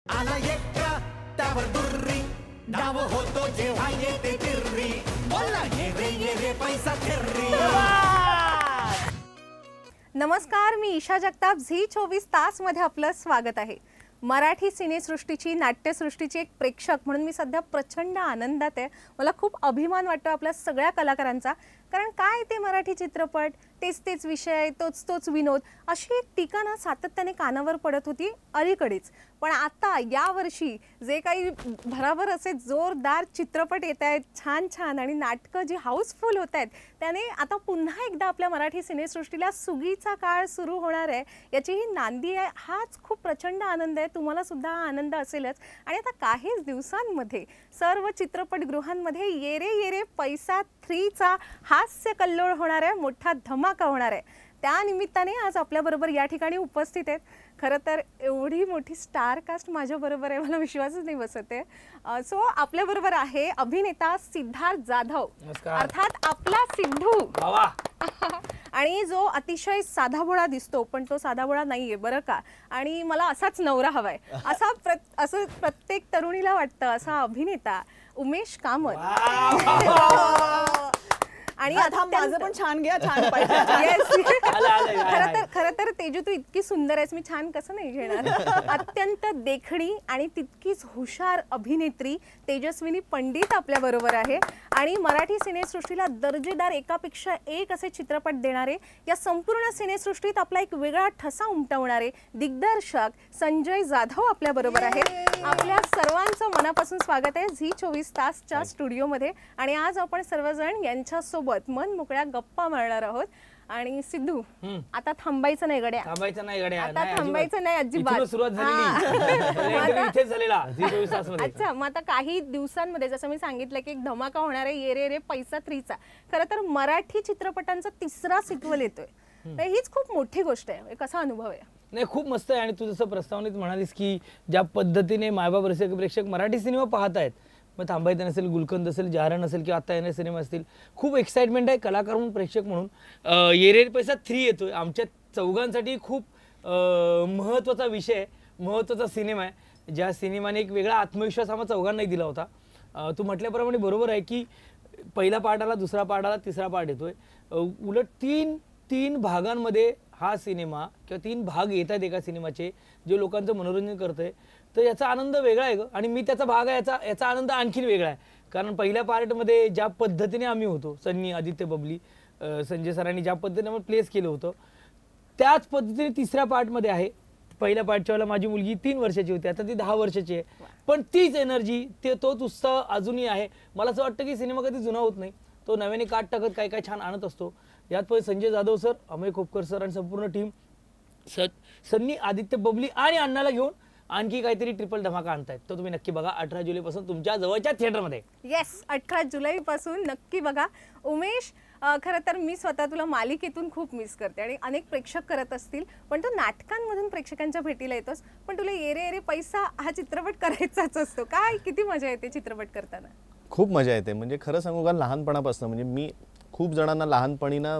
आला एकटा त्यावर दुर्री डाव होतो जेव्हा येते तिर्री बोला ये रे पैसा थिर्री। नमस्कार, मी ईशा जगताप। झी 24 तास मध्ये आपलं स्वागत आहे। मराठी सिनेसृष्टीची नाट्यसृष्टीची एक प्रेक्षक म्हणून मी सध्या प्रचंड आनंदात आहे। मला खूप अभिमान वाटतो आपल्या सगळ्या कलाकारांचा, कारण काय ते मराठी चित्रपट, तेच विषय, तोच विनोद, अशी एक टीका ना सातत्याने कानावर पडत होती अलीकडेच। पण आता या वर्षी जे काही भराभर असे जोरदार चित्रपट येत आहेत, छान आणि नाटकं जी हाऊसफुल होत आहेत, त्याने आता पुन्हा एकदा आपल्या मराठी सिनेसृष्टीला सुगीचा काळ सुरू होणार आहे याची ही नांदी आहे। हाच खूप प्रचंड आनंद आहे, तुम्हाला सुद्धा हा आनंद असेलच। आणि आता काहीच दिवसांमध्ये सर्व चित्रपटगृहांमध्ये ये रे पैसा 3 चा हास्य कल्लोळ होणार आहे, मोठा धमाका होणार आहे। त्या निमित्ताने आज आपल्या बरोबर या ठिकाणी उपस्थित आहेत। खरं तर एवढी मोठी स्टार कास्ट माझ्या बरोबर आहे, मला विश्वासच नाही बसत आहे। सो आपल्या बरोबर आहे अभिनेता सिद्धार्थ जाधव, अर्थात आपला सिद्धू। आणि जो अतिशय साधाभोळा दिसतो, पण तो साधाभोळा नाहीये बरं का। आणि मला असाच नवरा हवाय असं प्रत्येक तरुणीला वाटतं, असा अभिनेता उमेश कामत। आणि आता माझं पण छान घ्या, छान पाहिजे। खरं तर तेजू तू इतकी सुंदर आहेस, मी छान कसं नाही घेणार। अत्यंत देखणी आणि तितकीच हुशार अभिनेत्री तेजस्विनी पंडित आपल्या बरोबर आहे। आणि मराठी सिनेसृष्टीला दर्जेदार एकापेक्षा एक असे चित्रपट देणारे, या संपूर्ण सिनेसृष्टीत आपला एक वेगळा ठसा उमटवणारे दिग्दर्शक संजय जाधव आपल्या बरोबर आहेत। आपल्या सर्वांचं मनापासून स्वागत आहे झी 24 तासच्या स्टुडिओमध्ये। आणि आज आपण सर्वजण यांच्यासोबत मन मोकळ्या गप्पा मारणार आहोत। आणि सिद्धू, आता थांबायचं नाही गड्या, आता थांबायचं नाही अजिबात, सुरुवात झालेली इथेच झालेला झी 24 तासमध्ये। अच्छा, मग आता काही दिवसांमध्ये जसं मी सांगितलं की एक धमाका होणार आहे ये रे पैसा 3 चा। खरं तर मराठी चित्रपटांचा 3रा सिक्वल येतोय, हीच खूप मोठी गोष्ट आहे। कसा अनुभव आहे? नाही, खूप मस्त आहे। आणि तू जसं प्रस्तावनेत म्हणालीस की ज्या पद्धतीने मायबाप रसिक प्रेक्षक मराठी सिनेमा पाहत आहेत, मग थांबायचं नसेल, गुलकंद असेल, जारण असेल किंवा आता येणारे सिनेमा असतील, खूप एक्साइटमेंट आहे कलाकार म्हणून, प्रेक्षक म्हणून। ये रे पैसा 3 येतोय, आमच्या चौघांसाठी खूप महत्त्वाचा विषय आहे, महत्त्वाचा सिनेमा आहे, ज्या सिनेमाने एक वेगळा आत्मविश्वास आम्हा चौघांनाही दिला होता। तू म्हटल्याप्रमाणे बरोबर आहे की पहिला पार्ट आला, दुसरा पार्ट आला, तिसरा पार्ट येतोय। उलट तीन भागांमध्ये हा सिनेमा किंवा 3 भाग येत आहेत एका सिनेमाचे, जे लोकांचं मनोरंजन करतंय, तर याचा आनंद वेगळा आहे ग। आणि मी त्याचा भाग आहे, याचा आनंद आणखीन वेगळा आहे। कारण पहिल्या पार्टमध्ये ज्या पद्धतीने आम्ही होतो, सन्नी, आदित्य, बबली, संजय सरांनी ज्या पद्धतीने आम्हाला प्लेस केलं होतं, त्याच पद्धतीने तिसऱ्या पार्टमध्ये आहे। पहिल्या पार्टच्या वेळेला माझी मुलगी 3 वर्षाची होती, आता ती 10 वर्षाची आहे, पण तीच एनर्जी, तोच उत्साह अजूनही आहे। मला असं वाटतं की सिनेमा कधी जुना होत नाही, तो नव्याने काट टाकत काय छान आणत असतो। यात पण संजय जाधव सर, अमय खोपकर सर आणि संपूर्ण टीम, सन्नी, आदित्य, बबली आणि अण्णाला घेऊन आणखी काहीतरी ट्रिपल धमाका आणतायत। तो तुम्ही नक्की बघा 18 जुलैपासून तुमच्या जवळच्या थिएटरमध्ये। येस, 18 जुलैपासून नक्की बघा। उमेश, खरं तर मी स्वतः तुला मालिकेतून खूप मिस करते आणि अनेक प्रेक्षक करत असतील, पण तू नाटकांमधून प्रेक्षकांच्या भेटीला येतोस, पण तुला ये रे पैसा हा चित्रपट करायचाच असतो। काय किती मजा येते चित्रपट करताना? खूप मजा येते। म्हणजे खरं सांगू का, लहानपणापासून म्हणजे मी खूप जणांना लहानपणी ना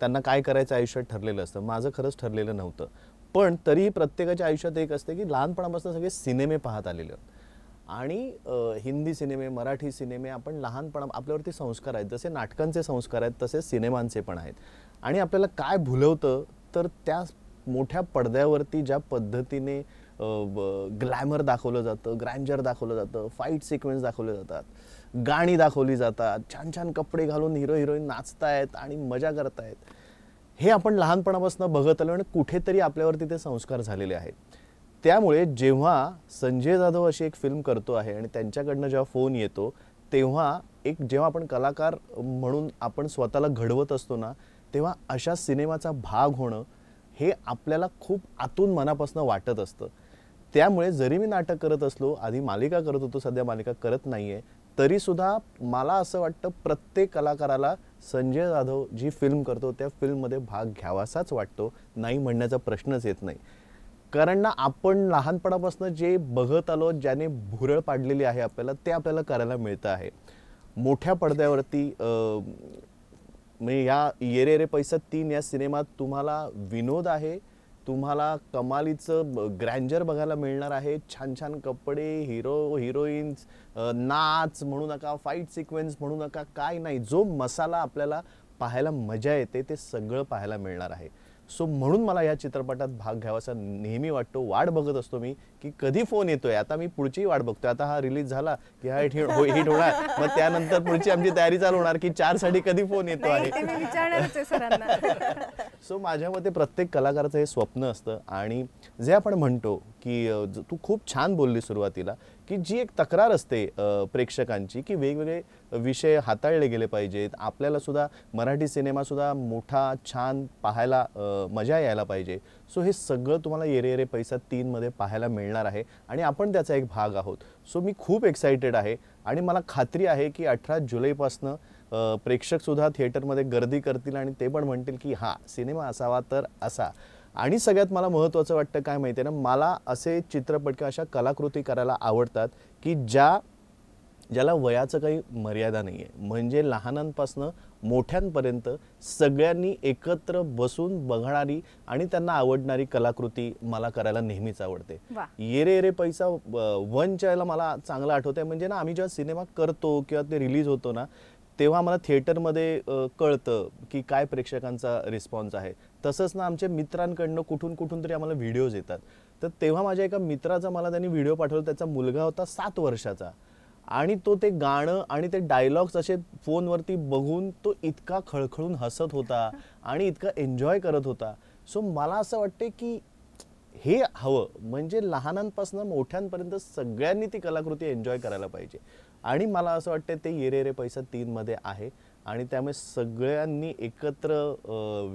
त्यांना काय करायचं आयुष्यात ठरलेलं असतं, माझं खरंच ठरलेलं नव्हतं, पण तरीही प्रत्येकाच्या आयुष्यात एक असते की लहानपणापासून सगळे सिनेमे पाहत आलेले आहेत। आणि हिंदी सिनेमे, मराठी सिनेमे, आपण लहानपणा आपल्यावरती संस्कार आहेत, जसे नाटकांचे संस्कार आहेत तसे सिनेमांचे पण आहेत। आणि आपल्याला काय भुलवतं तर त्या मोठ्या पडद्यावरती ज्या पद्धतीने ग्लॅमर दाखवलं जातं, ग्रँजर दाखवलं जातं, फाईट सिक्वेन्स दाखवले जातात, गाणी दाखवली जातात, छान कपडे घालून हिरो हिरोईन नाचतायत आणि मजा करतायत, हे आपण लहानपणापासून बघत आलो आणि कुठेतरी आपल्यावरती ते संस्कार झालेले आहेत। त्यामुळे जेव्हा संजय जाधव अशी एक फिल्म करतो आहे आणि त्यांच्याकडनं जेव्हा फोन येतो, तेव्हा जेव्हा आपण कलाकार म्हणून आपण स्वतःला घडवत असतो ना, तेव्हा अशा सिनेमाचा भाग होणं हे आपल्याला खूप आतून मनापासून वाटत असतं। त्यामुळे जरी मी नाटक करत असलो, आधी मालिका करत होतो, सध्या मालिका करत नाहीये, तरी सुद्धा मला असं वाटतं प्रत्येक कलाकाराला संजय जाधव जी फिल्म करतो त्या फिल्ममध्ये भाग घ्यावासाच वाटतो, नाही म्हणण्याचा प्रश्नच येत नाही। कारण ना, आपण लहानपणापासून जे बघत आलो, ज्याने भुरळ पाडलेली आहे आपल्याला, ते आपल्याला करायला मिळतं आहे मोठ्या पडद्यावरती। म्हणजे या ये रे पैसा 3 या सिनेमात तुम्हाला विनोद आहे, तुम्हाला कमालीचं ग्रँजर बघायला मिळणार आहे. छान छान कपडे, हिरो हिरोईन्स, नाच म्हणू नका, फाईट सिक्वेन्स म्हणू नका, काय नाही, जो मसाला आपल्याला पाहायला मजा येते ते सगळं पाहायला मिळणार आहे. सो म्हणून मला या चित्रपटात भाग घ्यावासा नेहमी वाटतो. वाट बघत असतो मी की कधी फोन येतोय. आता मी पुढची वाट बघतोय. आता हा रिलीज झाला की हा हिट होणार, मग त्यानंतर पुढची आमची तयारी चालू होणार की 4 साठी कधी फोन येतो आहे. ते मी विचारणारच आहे सरांना. सो माझ्या मते प्रत्येक कलाकाराचं हे स्वप्न असतं. आणि जे आपण म्हणतो की तू खूप छान बोलली सुरुवातीला की जी एक तक्रार असते प्रेक्षकांची की वेगवेगळे विषय हाताळले गेले पाहिजेत, आपल्याला सुद्धा मराठी सिनेमा सुद्धा मोठा छान पाहायला मजा यायला पाहिजे. सो हे सगळं तुम्हाला येरे येरे पैसा 3 मध्ये पाहायला मिळणार आहे आणि आपण त्याचा एक भाग आहोत. सो मी खूप एक्साइटेड आहे आणि मला खात्री आहे की 18 जुलैपासनं प्रेक्षक सुद्धा थिएटरमध्ये गर्दी करतील आणि ते पण म्हणतील की हा सिनेमा असावा तर असा. आणि सगळ्यात मला महत्त्वाचं वाटतं काय माहिती आहे ना, मला असे चित्रपट किंवा अशा कलाकृती करायला आवडतात की ज्याला वयाचं काही मर्यादा नाही आहे. म्हणजे लहानांपासनं मोठ्यांपर्यंत सगळ्यांनी एकत्र बसून बघणारी आणि त्यांना आवडणारी कलाकृती मला करायला नेहमीच आवडते. येरे येरे पैसा 1च्या वेळेला मला चांगलं आठवतंय. म्हणजे ना आम्ही जेव्हा सिनेमा करतो किंवा ते रिलीज होतो ना तेव्हा मला थिएटरमध्ये कळतं की काय प्रेक्षकांचा रिस्पॉन्स आहे. तसंच ना आमच्या मित्रांकडनं कुठून तरी आम्हाला व्हिडिओज येतात. तर तेव्हा माझ्या एका मित्राचा मला त्यांनी व्हिडिओ पाठवला. त्याचा मुलगा होता 7 वर्षाचा आणि तो ते गाणं आणि ते डायलॉग्स असे फोनवरती बघून तो इतका खळखळून हसत होता आणि इतका एन्जॉय करत होता. सो मला असं वाटते की हे हवं. म्हणजे लहानांपासून मोठ्यांपर्यंत सगळ्यांनी ती कलाकृती एन्जॉय करायला पाहिजे. आणि मला असं वाटतं ते येरे येरे पैसा 3 मध्ये आहे आणि त्यामुळे सगळ्यांनी एकत्र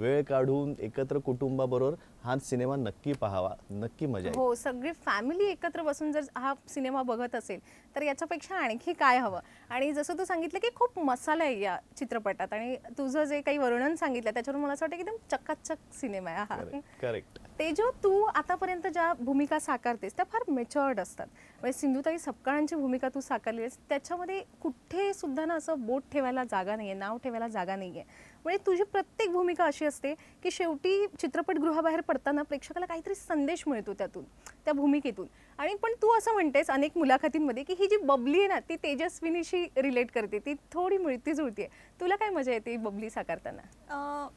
वेळ काढून एकत्र कुटुंबाबरोबर हा सिनेमा नक्की पाहावा. नक्की मजा येईल. हो, सगळी फॅमिली एकत्र बसून जर हा सिनेमा बघत असेल तर याच्यापेक्षा आणखी काय हवं. आणि जसं तू सांगितलं की खूप मसाला आहे या चित्रपटात आणि तुझं जे काही वर्णन सांगितलं त्याच्यावरून मला असं वाटतं की एकदम चकाचक सिनेमा आहे हा. करेक्ट. तेजो, तू आतापर्यंत ज्या भूमिका साकारतेस त्या फार मॅच्युअर्ड असतात. म्हणजे सिंधुताई सपकाळांची भूमिका तू साकारली आहेस त्याच्यामध्ये कुठे सुद्धा ना असं बोट ठेवायला जागा नाहीये, नाव ठेवायला जागा नाहीये. म्हणजे तुझी प्रत्येक भूमिका अशी असते की शेवटी चित्रपटगृहाबाहेर पडताना प्रेक्षकाला काहीतरी संदेश मिळतो त्यातून, त्या भूमिकेतून. आणि पण तू असं म्हणतेस अनेक मुलाखतींमध्ये की ही जी बबली आहे ना ती तेजस्विनीशी रिलेट करते, ती थोडी मिळती जुळती आहे. तुला काय मजा येते बबली साकारताना?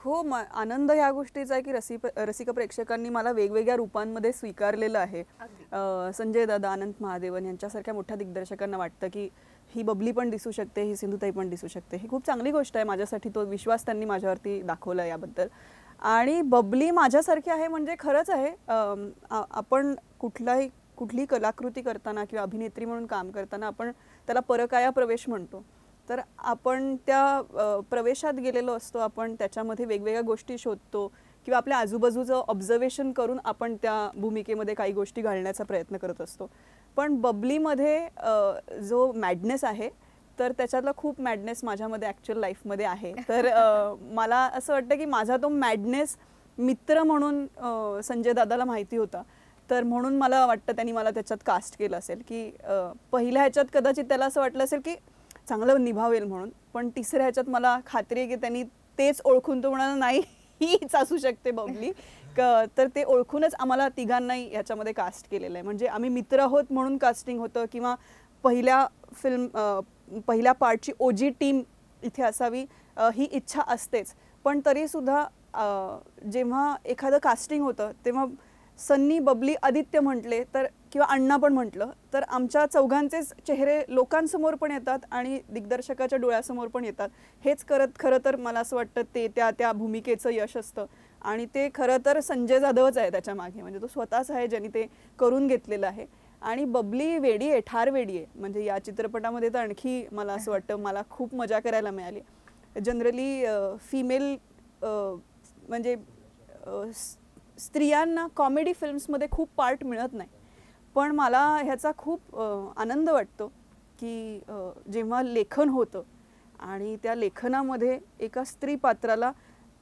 हो, आनंद ह्या गोष्टीचा आहे की रसिक प्रेक्षकांनी मला वेगवेगळ्या रूपांमध्ये स्वीकारलेलं आहे. संजय दादा, अनंत महादेवन यांच्यासारख्या मोठ्या दिग्दर्शकांना वाटतं की ही बबली पण दिसू शकते, ही सिंधुताई पण दिसू शकते. ही खूप चांगली गोष्ट आहे माझ्यासाठी. तो विश्वास त्यांनी माझ्यावरती दाखवला याबद्दल. आणि बबली माझ्यासारखी आहे म्हणजे खरंच आहे. आपण कुठलीही कलाकृती करताना किंवा अभिनेत्री म्हणून काम करताना आपण त्याला परकाया प्रवेश म्हणतो. तर आपण त्या प्रवेशात गेलेलो असतो, आपण त्याच्यामध्ये वेगवेगळ्या गोष्टी शोधतो किंवा आपल्या आजूबाजूचं ऑब्झर्वेशन करून आपण त्या भूमिकेमध्ये काही गोष्टी घालण्याचा प्रयत्न करत असतो. पण बबलीमध्ये जो मॅडनेस आहे तर त्याच्यातला खूप मॅडनेस माझ्यामध्ये ॲक्च्युअल लाईफमध्ये आहे. तर मला असं वाटतं की माझा तो मॅडनेस मित्र म्हणून संजय दादाला माहिती होता. तर म्हणून मला वाटतं त्यांनी मला त्याच्यात कास्ट केलं असेल की पहिल्या ह्याच्यात कदाचित त्याला असं वाटलं असेल की चांगलं निभावेल म्हणून. पण तिसऱ्या ह्याच्यात मला खात्री आहे की त्यांनी तेच ओळखून तो म्हणाला नाही हीच असू शकते बबली. तर ते ओळखूनच आम्हाला तिघांनाही याच्यामध्ये कास्ट केलेलं आहे. म्हणजे आम्ही मित्र आहोत म्हणून कास्टिंग होतं किंवा पहिल्या पार्टची ओजी टीम इथे असावी ही इच्छा असतेच. पण तरीसुद्धा जेव्हा एखादं कास्टिंग होतं तेव्हा सन्नी, बबली, आदित्य म्हटले तर किंवा अण्णा पण म्हटलं तर आमच्या चौघांचेच चेहरे लोकांसमोर पण येतात आणि दिग्दर्शकाच्या डोळ्यासमोर पण येतात. हेच खरं तर मला असं वाटतं ते त्या भूमिकेचं यश असतं. आणि ते खरं तर संजय जाधवच आहे त्याच्या मागे. म्हणजे तो स्वतःच आहे ज्यांनी ते करून घेतलेलं आहे. आणि बबली वेडी आहे, ठार वेडी आहे. म्हणजे या चित्रपटामध्ये तर आणखी मला असं वाटतं मला खूप मजा करायला मिळाली. जनरली फिमेल म्हणजे स्त्रियांना कॉमेडी फिल्म्समध्ये खूप पार्ट मिळत नाही. पण मला ह्याचा खूप आनंद वाटतो की जेव्हा लेखन होतं आणि त्या लेखनामध्ये एका स्त्री पात्राला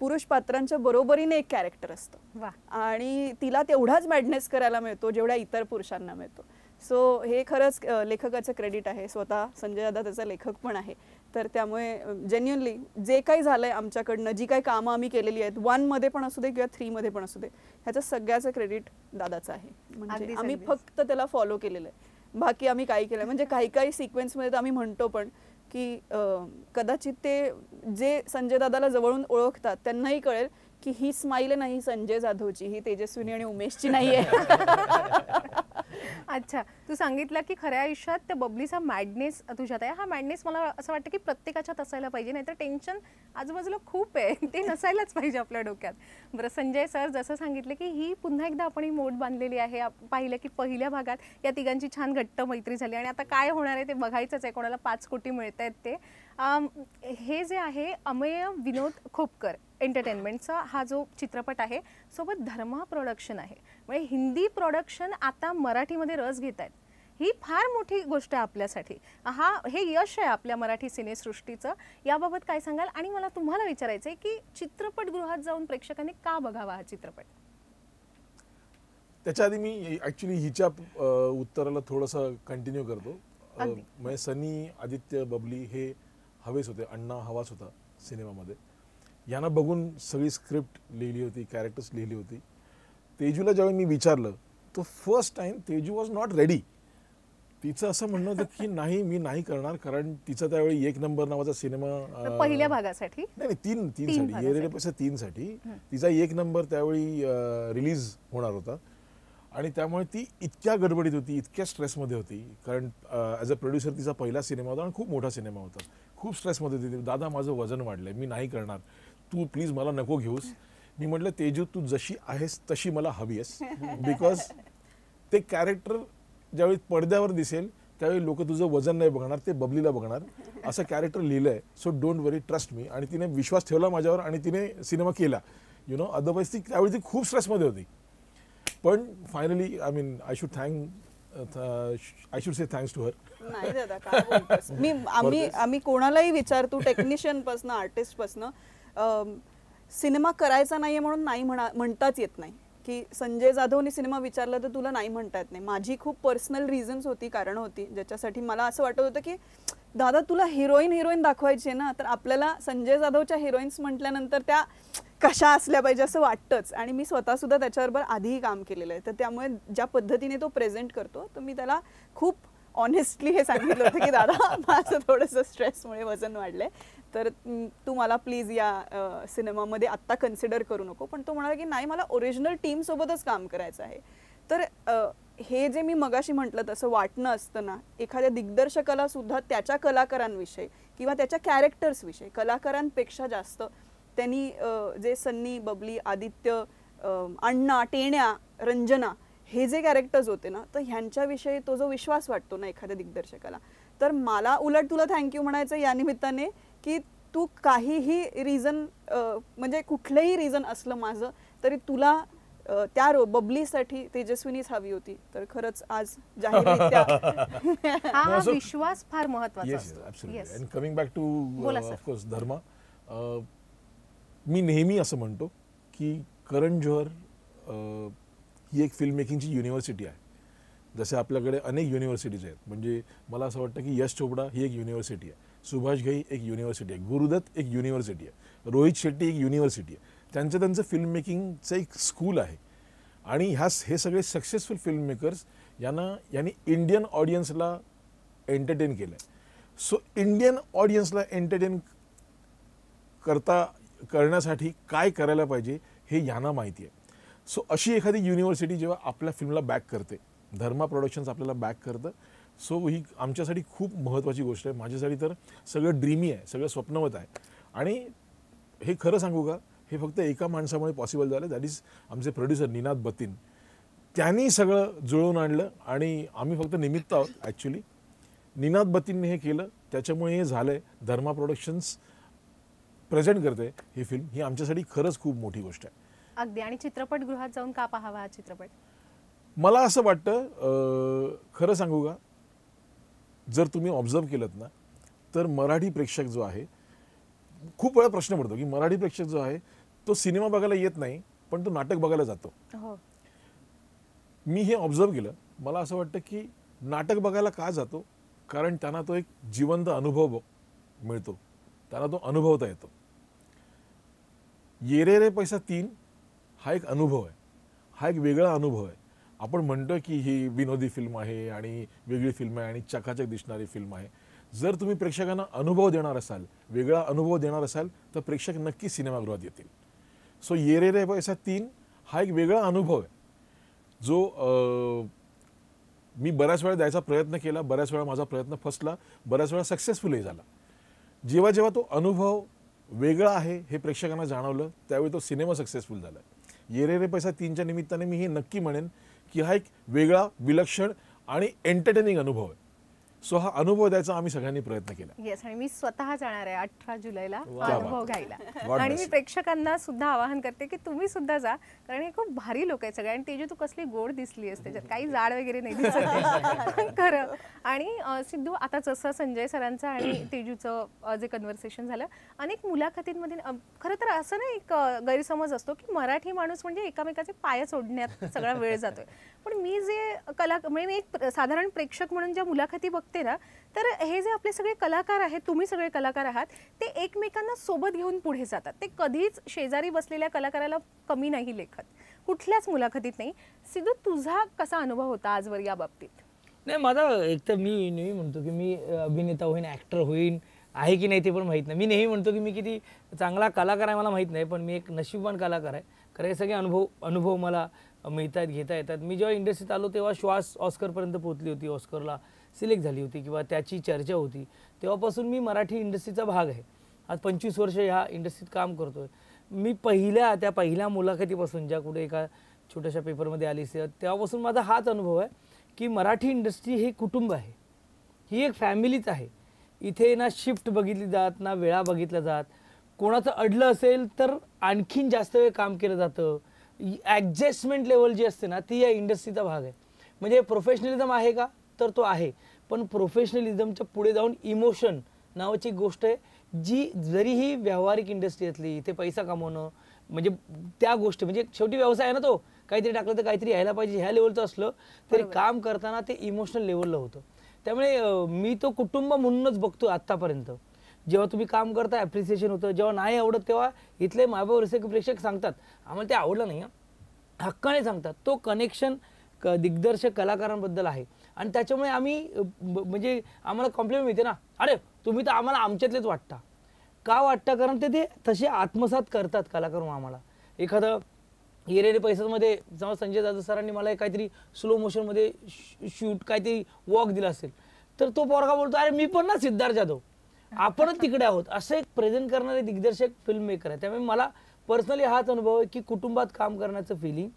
पुरुष पात्रांच्या बरोबरीने एक कॅरेक्टर असतं आणि तिला तेवढाच मॅडनेस करायला मिळतो जेवढ्या इतर पुरुषांना मिळतो. सो हे खरंच लेखकाचं क्रेडिट आहे. स्वतः संजय दादा त्याचा लेखक पण आहे. तर त्यामुळे जेन्युअनली जे काही झालंय आमच्याकडनं, जी काही कामं आम्ही केलेली आहेत 1 मध्ये पण असू दे किंवा 3 मध्ये पण असू दे, ह्याचं सगळ्याचं क्रेडिट दादाचं आहे. म्हणजे अगदीच, आम्ही अगदीच. फक्त त्याला फॉलो केलेलं आहे, बाकी आम्ही काही केलं म्हणजे काही सिक्वेन्समध्ये तर आम्ही म्हणतो पण की कदाचित ते जे संजय दादाला जवळून ओळखतात त्यांनाही कळेल की ही स्माईल नाही संजय जाधवची, ही तेजस्विनी आणि उमेशची नाहीये. अच्छा, तू सांगितलं की खऱ्या आयुष्यात त्या बबलीचा मॅडनेस तुझ्यात आहे. हा मॅडनेस मला असं वाटतं की प्रत्येकाच्यात असायला पाहिजे, नाहीतर टेन्शन आजूबाजूला खूप आहे, ते नसायलाच पाहिजे आपल्या डोक्यात. बरं संजय सर, जसं सांगितलं की ही पुन्हा एकदा आपण ही मोड बांधलेली आहे. पाहिलं की पहिल्या भागात या तिघांची छान घट्ट मैत्री झाली आणि आता काय होणार आहे ते बघायचंच आहे. कोणाला 5 कोटी मिळत आहेत ते. हे जे आहे अमेय विनोद खोपकर एंटरटेनमेंटचा हा जो चित्रपट आहे, सोबत धर्मा प्रोडक्शन आहे, म्हणजे हिंदी प्रोडक्शन आता मराठीमध्ये रस घेत आहेत. ही फार मोठी गोष्ट आहे आपल्यासाठी. हे यश आहे आपल्या मराठी सिनेसृष्टीचं. याबाबत काय सांगाल? आणि मला तुम्हाला विचारायचं आहे की चित्रपटगृहात जाऊन प्रेक्षकांनी का बघावा हा चित्रपट? त्याच्या आधी मी ऍक्च्युली हिच्या उत्तराला थोडंसं कंटिन्यू करतो. अगदी. म्हणजे सनी, आदित्य, बबली हे हवेच होते, अण्णा हवाच होता सिनेमामध्ये. यांना बघून सगळी स्क्रिप्ट लिहिली होती, कॅरेक्टर्स लिहिली होती. तेजूला ज्यावेळी मी विचारलं तो first time Teju was not ready. तिचं असं म्हणणं होतं की नाही मी नाही करणार, कारण तिचा त्यावेळी 1 नंबर नावाचा सिनेमा पहिल्या भागासाठी नाही 3 साठी भागासाठी. ये रे रे पैसा 3 साठी तिचा 1 नंबर त्यावेळी रिलीज होणार होता. आणि त्यामुळे ती इतक्या गडबडीत होती, इतक्या स्ट्रेसमध्ये होती, कारण ॲज अ प्रोड्युसर तिचा पहिला सिनेमा होता आणि खूप मोठा सिनेमा होता. खूप स्ट्रेसमध्ये होती. दादा माझं वजन वाढलंय, मी नाही करणार, तू प्लीज मला नको घेऊस. मी म्हटलं तेजू तू जशी आहेस तशी मला हवी आहेस, बिकॉज ते कॅरेक्टर ज्यावेळी पडद्यावर दिसेल त्यावेळी लोक तुझं वजन नाही बघणार, ते बबलीला बघणार, असं कॅरेक्टर लिहिलंय. So don't worry, trust me. आणि तिने विश्वास ठेवला माझ्यावर आणि तिने सिनेमा केला. यु नो, अदरवाईज ती त्यावेळी ती खूप स्ट्रेसमध्ये होती. पण finally I mean I should say thanks to her. नाही दादा काय बोलतोस? आम्ही कोणालाही विचारतो, टेक्निशियन पासून आर्टिस्ट पासून, सिनेमा करायचा नाहीये म्हणून नाही म्हणताच येत नाही. की संजय जाधवनी सिनेमा विचारला तर तुला नाही म्हणता येत नाही. माझी खूप पर्सनल रिझन्स होती, कारण होती, ज्याच्यासाठी मला असं वाटत होतं की दादा तुला हिरोईन दाखवायची आहे ना, तर आपल्याला संजय जाधवच्या हिरोईन्स म्हटल्यानंतर त्या कशा असल्या पाहिजे असं वाटतंच. आणि मी स्वतः सुद्धा त्याच्याबरोबर आधीही काम केलेलं आहे, तर त्यामुळे ज्या पद्धतीने तो प्रेझेंट करतो तर मी त्याला खूप ऑनेस्टली हे सांगितलं होतं की दादा माझं थोडंसं स्ट्रेसमुळे वजन वाढलंय, तर तू मला प्लीज या सिनेमामध्ये आत्ता कन्सिडर करू नको. पण तो म्हणाला की नाही, मला ओरिजिनल टीम सोबतच काम करायचं आहे. तर हे जे मी मगाशी म्हटलं तसं वाटणं असतं ना, एखाद्या दिग्दर्शकाला सुद्धा त्याच्या कलाकारांविषयी किंवा त्याच्या कॅरेक्टर्सविषयी, कलाकारांपेक्षा जास्त त्यांनी जे सन्नी, बबली, आदित्य, अण्णा, टेण्या, रंजना हे जे कॅरेक्टर्स होते ना, तर ह्यांच्याविषयी तो जो विश्वास वाटतो ना एखाद्या दिग्दर्शकाला, तर मला उलट तुला थँक्यू म्हणायचं या निमित्ताने की तू काहीही रिझन, म्हणजे कुठलंही रिझन असलं माझं, तरी तुला त्या बबलीसाठी तेजस्विनीच हवी होती. तर खरंच आज जाहीररित्या हा विश्वास फार महत्त्वाचा येस असतो. Absolutely. Yes. And coming back to बोला सर. ऑफकोर्स धर्मा, मी नेहमी असं म्हणतो की करण जोहर ही एक फिल्म मेकिंगची युनिव्हर्सिटी आहे. जसे आपल्याकडे अनेक युनिव्हर्सिटीज आहेत. म्हणजे मला असं वाटतं की यश चोपडा ही एक युनिव्हर्सिटी आहे, सुभाष घई एक युनिव्हर्सिटी आहे, गुरुदत्त एक युनिव्हर्सिटी आहे, रोहित शेट्टी एक युनिव्हर्सिटी आहे. त्यांचं फिल्म मेकिंगचं एक स्कूल आहे. आणि हे सगळे सक्सेसफुल फिल्म मेकर्स यांनी इंडियन ऑडियन्सला एंटरटेन केलं आहे. सो इंडियन ऑडियन्सला एंटरटेन करण्यासाठी काय करायला पाहिजे हे यांना माहिती आहे. सो अशी एखादी युनिव्हर्सिटी जेव्हा आपल्या फिल्मला बॅक करते, धर्मा प्रोडक्शन्स आपल्याला बॅक करतं, सो ही आमच्यासाठी खूप महत्त्वाची गोष्ट आहे. माझ्यासाठी तर सगळं ड्रीमी आहे, सगळं स्वप्नवत आहे. आणि हे खरं सांगू का, हे फक्त एका माणसामुळे पॉसिबल झालं, दॅट इज आमचे प्रोड्युसर निनाद बतीन. त्यांनी सगळं जुळवून आणलं आणि आम्ही फक्त निमित्त आहोत. ॲक्च्युली निनाद बतीनने हे केलं, त्याच्यामुळे हे झालं आहे. धर्मा प्रोडक्शन्स प्रेझेंट करते ही फिल्म, ही आमच्यासाठी खरंच खूप मोठी गोष्ट आहे. अगदी. आणि चित्रपटगृहात जाऊन का पाहावा हा चित्रपट? मला असं वाटतं, खरं सांगू का, जर तुम्ही ऑब्झर्व केलं ना, तर मराठी प्रेक्षक जो आहे, खूप वेळा प्रश्न पडतो की मराठी प्रेक्षक जो आहे तो सिनेमा बघायला येत नाही, पण तो नाटक बघायला जातो. हो. मी हे ऑब्झर्व केलं. मला असं वाटतं की नाटक बघायला का जातो? कारण त्यांना तो एक जिवंत अनुभव मिळतो, त्यांना तो अनुभवता येतो. ये रे रे पैसा 3 हा एक अनुभव आहे, हा एक वेगळा अनुभव आहे. आपण म्हणतो की ही विनोदी फिल्म आहे आणि वेगळी फिल्म आहे आणि चकाचक दिसणारी फिल्म आहे. जर तुम्ही प्रेक्षकांना अनुभव देणार असाल, वेगळा अनुभव देणार असाल, तर प्रेक्षक नक्की सिनेमागृहात येतील. सो ये रे रे पैसा 3 हा एक वेगळा अनुभव आहे, जो मी बऱ्याच वेळा द्यायचा प्रयत्न केला, बऱ्याच वेळा माझा प्रयत्न फसला, बऱ्याच वेळा सक्सेसफुलही झाला. जेव्हा जेव्हा तो अनुभव वेगळा आहे हे प्रेक्षकांना जाणवलं, त्यावेळी तो सिनेमा सक्सेसफुल झाला. ये रे रे पैसा 3च्या निमित्ताने मी हे नक्की म्हणेन की हा एक वेगळा, विलक्षण आणि एंटरटेनिंग अनुभव आहे. सो हा अनुभव द्यायचा आम्ही सगळ्यांनी प्रयत्न केला. येस, आणि मी स्वतः जाणार आहे 18 जुलैला वा, अनुभव वा. घ्यायला. God आणि bless मी you. प्रेक्षकांना सुद्धा आवाहन करते की तुम्ही सुद्धा जा, कारण हे खूप भारी लोक आहेत सगळे. आणि तेजू, तू कसली गोड दिसली आहेस त्याच्यात, काही जाड वगैरे नाही दिसत खरं. आणि सिद्धू, आता जसं संजय सरांचं आणि तेजूचं जे कन्व्हर्सेशन झालं, अनेक मुलाखतींमध्ये खरं तर असं ना एक गैरसमज असतो की मराठी माणूस म्हणजे एकामेकाचे पाय सोडण्यात सगळा वेळ जातोय. पण मी जे म्हणजे मी एक साधारण प्रेक्षक म्हणून ज्या मुलाखती बघते ना, तर हे जे आपले सगळे कलाकार आहेत, तुम्ही सगळे कलाकार आहात, ते एकमेकांना सोबत घेऊन पुढे जातात. ते कधीच शेजारी बसलेल्या कलाकाराला कमी नाही लेखत, कुठल्याच मुलाखतीत नाही. सिद्धू, तुझा कसा अनुभव होता आजवर या बाबतीत? नाही, माझा एक तर मी नेहमी म्हणतो की मी अभिनेता होईन, ॲक्टर होईन, आहे की नाही ते पण माहीत नाही. मी नेहमी म्हणतो की मी किती चांगला कलाकार आहे मला माहीत नाही, पण मी एक नशीबवान कलाकार आहे. कारण हे सगळे अनुभव मला मिळतात, घेता येतात. मी जेव्हा इंडस्ट्रीत आलो तेव्हा श्वास ऑस्करपर्यंत पोहोचली होती, ऑस्करला सिलेक्ट झाली होती किंवा त्याची चर्चा होती. तेव्हापासून मी मराठी इंडस्ट्रीचा भाग आहे. आज 25 वर्ष ह्या इंडस्ट्रीत काम करतो आहे. मी पहिल्या मुलाखतीपासून, ज्या कुठे एका छोट्याशा पेपरमध्ये आली असेल, तेव्हापासून माझा हाच अनुभव आहे की मराठी इंडस्ट्री हे कुटुंब आहे, ही एक फॅमिलीच आहे. इथे ना शिफ्ट बघितली जात, ना वेळा बघितल्या जात. कोणाचं अडलं असेल तर आणखीन जास्त वेळ काम केलं जातं. ॲडजस्टमेंट लेवल जी असते ना, ती या इंडस्ट्रीचा भाग आहे. म्हणजे प्रोफेशनलिझम आहे का, तर तो आहे, पण प्रोफेशनलिझमच्या पुढे जाऊन इमोशन नावाची गोष्ट आहे, जी जरीही व्यावहारिक इंडस्ट्री असली, इथे पैसा कमवणं म्हणजे त्या गोष्टी, म्हणजे शेवटी व्यवसाय आहे ना, तो काहीतरी टाकलं तर काहीतरी यायला पाहिजे, ह्या लेवलचं असलं तरी काम करताना ते इमोशनल लेवलला होतं. त्यामुळे मी तो कुटुंब म्हणूनच बघतो आत्तापर्यंत. जेव्हा तुम्ही काम करता ॲप्रिसिएशन होतं, जेव्हा नाही आवडत तेव्हा इथले मायबाप रसिक प्रेक्षक सांगतात आम्हाला ते आवडलं नाही, हक्काने सांगतात. तो कनेक्शन दिग्दर्शक कलाकारांबद्दल आहे आणि त्याच्यामुळे आम्ही म्हणजे आम्हाला कॉम्प्लिमेंट मिळते ना, अरे तुम्ही तर आम्हाला आमच्यातलेच वाटता. का वाटतं? कारण ते तसे आत्मसात करतात कलाकार आम्हाला. एखादं ये रे रे पैसामध्ये जेव्हा संजय दादा सरांनी मला काहीतरी स्लो मोशनमध्ये शूट काहीतरी वॉक दिला असेल, तर तो पोरगा बोलतो अरे मी पण ना सिद्धार्थ जाधव, आपणच तिकडे आहोत, असं एक प्रेझेंट करणारे दिग्दर्शक फिल्म मेकर आहे. त्यामुळे मला पर्सनली हाच अनुभव आहे की कुटुंबात काम करण्याचं फिलिंग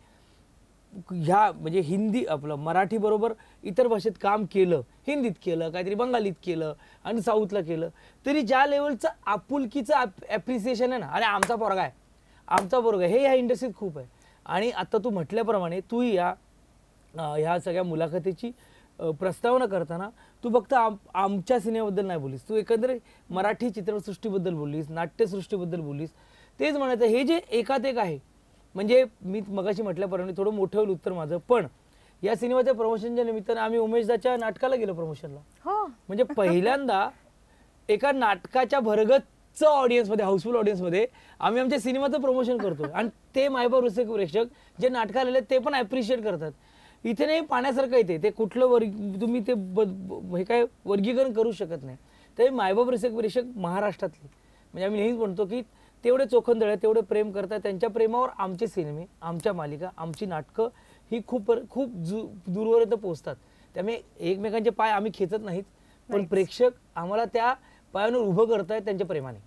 ह्या म्हणजे हिंदी आपलं मराठी बरोबर इतर भाषेत काम केलं, हिंदीत केलं, काहीतरी बंगालीत केलं आणि साऊथला केलं, तरी ज्या लेवलचं आपुलकीचं ॲप्रिसिएशन आहे ना, अरे आमचा पोरगा आहे, आमचा पोरगा हे ह्या इंडस्ट्रीत खूप आहे. आणि आता तू म्हटल्याप्रमाणे तू ह्या सगळ्या मुलाखतीची प्रस्तावना करताना तू फक्त आमच्या सिनेमाबद्दल नाही बोललीस, तू एकंदरीत मराठी चित्रसृष्टीबद्दल बोललीस, नाट्यसृष्टीबद्दल बोललीस. तेच म्हणायचं हे जे एकात एक आहे, म्हणजे मी मगाशी म्हटल्याप्रमाणे थोडं मोठं होईल उत्तर माझं, पण या सिनेमाच्या प्रमोशनच्या निमित्तानं आम्ही उमेशदाच्या नाटकाला गेलो प्रमोशनला. हो, म्हणजे पहिल्यांदा एका नाटकाच्या भरगच्च ऑडियन्समध्ये, हाऊसफुल ऑडियन्समध्ये आम्ही आमच्या सिनेमाचं प्रमोशन करतो आणि ते मायबाप रसिक प्रेक्षक जे नाटकाला आले ते पण ॲप्रिशिएट करतात. इथे नाही पाण्यासारखं येते ते कुठलं तुम्ही ते हे काय वर्गीकरण करू शकत नाही. ते मायबाप रसिक प्रेक्षक महाराष्ट्रातले, म्हणजे आम्ही नेहमीच म्हणतो की तेवढे चोखंदळ आहे, तेवढे प्रेम करतात. त्यांच्या प्रेमावर आमचे सिनेमे, आमच्या मालिका, आमची नाटकं ही खूप दूरपर्यंत पोहोचतात. त्यामुळे एकमेकांचे पाय आम्ही खेचत नाहीत, पण प्रेक्षक आम्हाला त्या पायांवर उभं करतायत त्यांच्या प्रेमाने.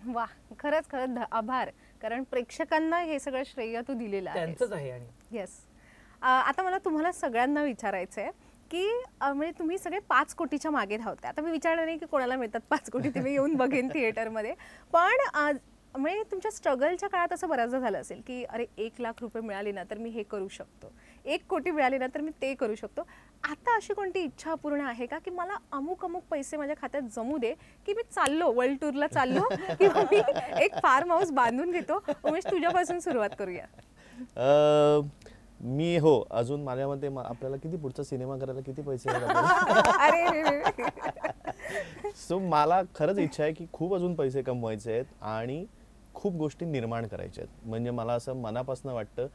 वा, खरंच आभार, कारण प्रेक्षकांना हे सगळं श्रेय तू दिलेलं आहे. त्यांचंच आहे. आणि येस, आता मला तुम्हाला सगळ्यांना विचारायचं आहे की म्हणजे तुम्ही सगळे 5 कोटीच्या मागे धावते. आता मी विचारलं नाही की कोणाला मिळतात 5 कोटी, ते मी येऊन बघेन थिएटरमध्ये, पण म्हणजे तुमच्या स्ट्रगलच्या काळात असं बऱ्याचदा झालं असेल की अरे 1 लाख रुपये मिळाले ना तर मी हे करू शकतो, 1 कोटी मिळाले ना तर मी ते करू शकतो. आता अशी कोणती इच्छा पूर्ण आहे का की मला अमुक पैसे माझ्या खात्यात जमू दे की मी चाललो वर्ल्ड टूरला चाललो किंवा मी एक फार्म हाऊस बांधून घेतो? उमेश, तुझ्यापासून सुरुवात करूया. मी हो अजून माझ्या मते आपल्याला किती पुढचा सिनेमा करायला किती पैसे आहेत आपल्याला? अरे सो मला खरंच इच्छा आहे की खूप अजून पैसे कमवायचे आहेत आणि खूप गोष्टी निर्माण करायच्या आहेत. म्हणजे मला असं मनापासून वाटतं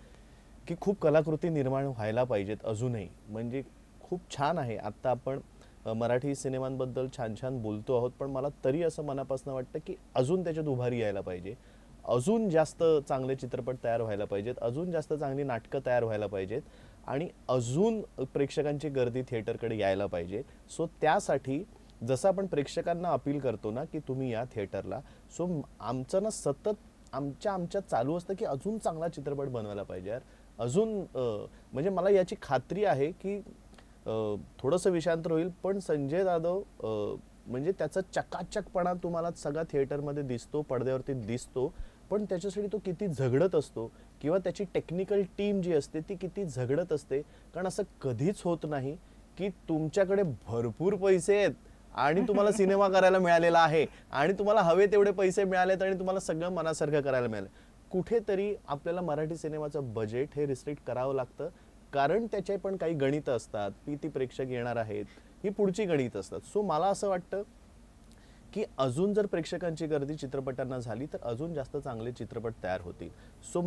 की खूप कलाकृती निर्माण व्हायला पाहिजेत अजूनही. म्हणजे खूप छान आहे आत्ता आपण मराठी सिनेमांबद्दल छान छान बोलतो आहोत, पण मला तरी असं मनापासून वाटतं की अजून त्याच्यात उभारी यायला पाहिजे, अजून जास्त चांगले चित्रपट तयार व्हायला पाहिजेत, अजून जास्त चांगली नाटकं तयार व्हायला पाहिजेत आणि अजून प्रेक्षकांची गर्दी थिएटरकडे यायला पाहिजे. सो त्यासाठी जसं आपण प्रेक्षकांना अपील करतो ना की तुम्ही या थिएटरला, सो आमचं ना सतत आमच्यात चालू असतं की अजून चांगला चित्रपट बनवायला पाहिजे यार, अजून म्हणजे मला याची खात्री आहे की थोडंसं विषयांतर होईल पण संजय जाधव म्हणजे त्याचा चकाचकपणा तुम्हाला सगळा थिएटरमध्ये दिसतो, पडद्यावरती दिसतो, पण त्याच्यासाठी तो किती झगडत असतो किंवा त्याची टेक्निकल टीम जी असते ती किती झगडत असते. कारण असं कधीच होत नाही की तुमच्याकडे भरपूर पैसे आहेत आणि तुम्हाला सिनेमा करायला मिळालेला आहे आणि तुम्हाला हवे तेवढे पैसे मिळालेत आणि तुम्हाला सगळं मनासारखं करायला मिळालं. कुठेतरी आपल्याला मराठी सिनेमाचं बजेट हे रिस्ट्रिक्ट करावं लागतं, कारण त्याचे पण काही गणित असतात, किती प्रेक्षक येणार आहेत ही पुढची गणित असतात. सो मला असं वाटतं की अजून जर प्रेक्षकांची गर्दी चित्रपटांना झाली तर अजून जास्त चांगले चित्रपट तयार होतील. सो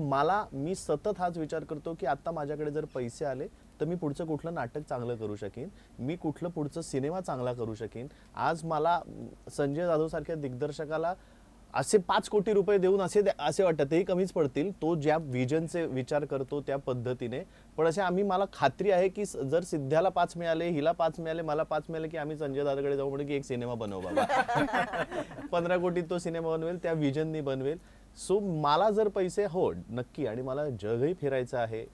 मी सतत हाच विचार करतो की आता माझ्याकडे जर पैसे आले तर मी पुढचं कुठलं नाटक चांगलं करू शकेन, मी कुठलं पुढचं सिनेमा चांगला करू शकेन. आज मला संजय जाधव सारख्या दिग्दर्शकाला असे 5 कोटी रुपये देऊन असे वाटतं तेही कमीच पडतील, तो ज्या विजनचे विचार करतो त्या पद्धतीने. पण असे मला खात्री आहे की जर सिद्ध्याला 5 मिळाले, हिला 5 मिळाले, मला 5 मिळाले की आम्ही संजय दादाकडे जाऊ म्हणजे की एक सिनेमा बनव बाबा. 15 कोटीत तो सिनेमा बनवेल, त्या विजननी बनवेल. सो मला जर पैसे हो नक्की, आणि मला जगही फिरायचं आहे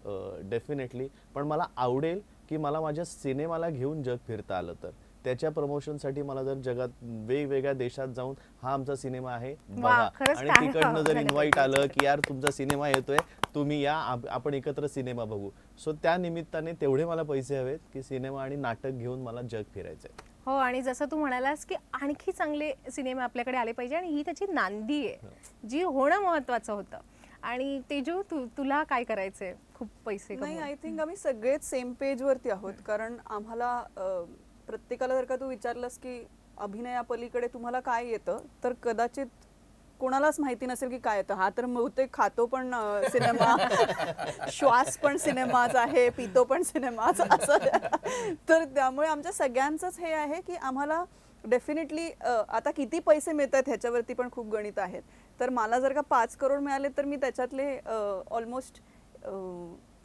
डेफिनेटली, पण मला आवडेल की मला माझ्या सिनेमाला घेऊन जग फिरता आलं तर त्याच्या प्रमोशनसाठी मला जर जगात वेगवेगळ्या देशात जाऊन हा आमचा सिनेमा आहे बघा खरंच आणि काय तिकडनं जर झालं इन्व्हाइट आलं की यार तुमचा सिनेमा येतोय तुम्ही या, आपण एकत्र सिनेमा बघू. सो त्या निमित्ताने तेवढे मला पैसे हवेत की सिनेमा आणि नाटक घेऊन मला जग फिरायचंय. हो, आणि जसं तू म्हणालास की आणखी चांगले सिनेमे आपल्याकडे आले पाहिजे आणि ही त्याची नांदी आहे जी होणं महत्वाचं होतं. आणि तेजू तुला काय करायचंय खूप पैसे नाही, कमवून? आय थिंक आम्ही सगळेच सेम पेजवरती आहोत. कारण आम्हाला प्रत्येकाला जर का तू विचारलंस की अभिनयापलीकडे तुम्हाला काय येतं, तर कदाचित कोणालाच माहिती नसेल की काय येतं. हा तर बहुतेक खातो पण सिनेमा, श्वास पण सिनेमाच आहे, पितो पण सिनेमाच असं. तर त्यामुळे आमच्या सगळ्यांचंच हे आहे की आम्हाला डेफिनेटली आता किती पैसे मिळतात ह्याच्यावरती पण खूप गणित आहेत. तर मला जर का 5 करोड मिळाले तर मी त्याच्यातले ऑलमोस्ट